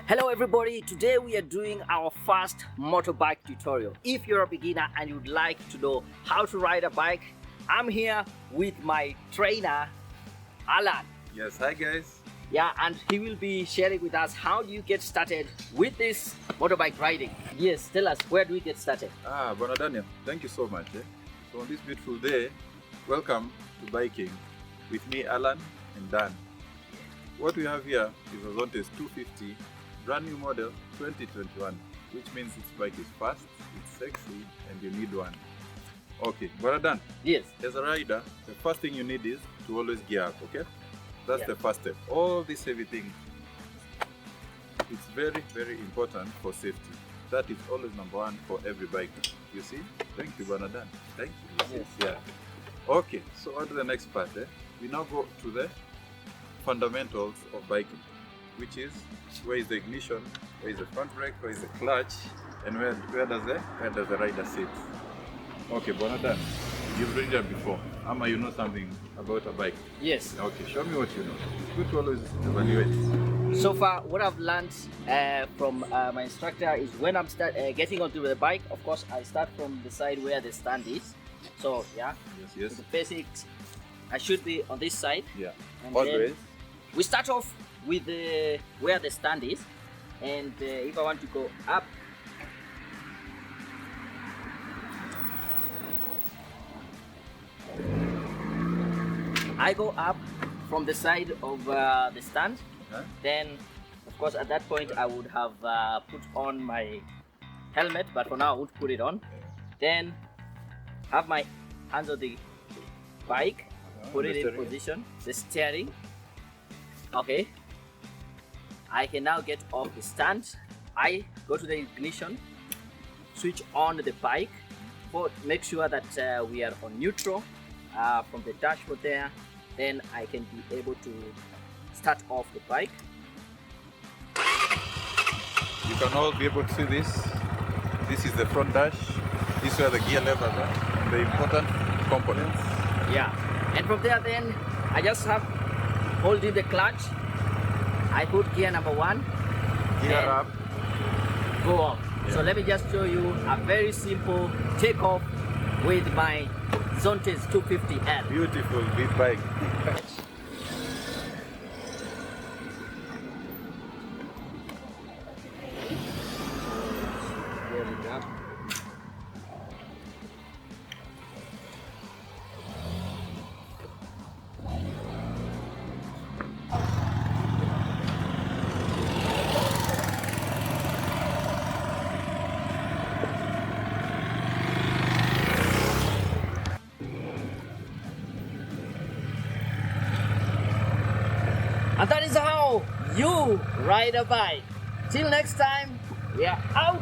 Hello everybody, today we are doing our first motorbike tutorial. If you're a beginner and you'd like to know how to ride a bike, I'm here with my trainer, Alan. Yes, hi guys. Yeah, and he will be sharing with us how do you get started with this motorbike riding. Yes, tell us, where do we get started? Brother Daniel, thank you so much. So on this beautiful day, welcome to biking with me, Alan and Dan. What we have here is a Zontes 250 brand new model 2021, which means this bike is fast, it's sexy, and you need one. Okay, Brother Dan. Yes. As a rider, the first thing you need is to always gear up, okay? That's the first step. All these heavy things, it's very, very important for safety. That is always number one for every biker. You see? Thank you, Brother Dan. Thank you. Yes. Yeah. Okay, so on to the next part. We now go to the fundamentals of biking, which is where is the ignition, where is the front brake, where is the clutch, and where does the rider sit. Okay, Bonadan, you've ridden that before. Ama, you know something about a bike? Yes. Okay, show me what you know. It's good to always evaluate. So far, what I've learned from my instructor is when I'm getting onto the bike, of course, I start from the side where the stand is. So, yeah. Yes. So the basics, I should be on this side. Yeah. And Always. We start off with where the stand is, and if I want to go up, I go up from the side of the stand. Then of course at that point I would have put on my helmet, but for now I would put it on. Then have my hands on the bike, put it in position, the steering. Okay, I can now get off the stand. I go to the ignition, switch on the bike, make sure that we are on neutral from the dashboard there. Then I can be able to start off the bike. You can all be able to see this. This is the front dash. These are the gear levers, the important components. Yeah, and from there then I just have holding the clutch. I put gear number 1. Gear up. Go off. Yeah. So let me just show you a very simple takeoff with my Zontes 250L. Beautiful big bike. There we go. And that is how you ride a bike. Till next time, we are out.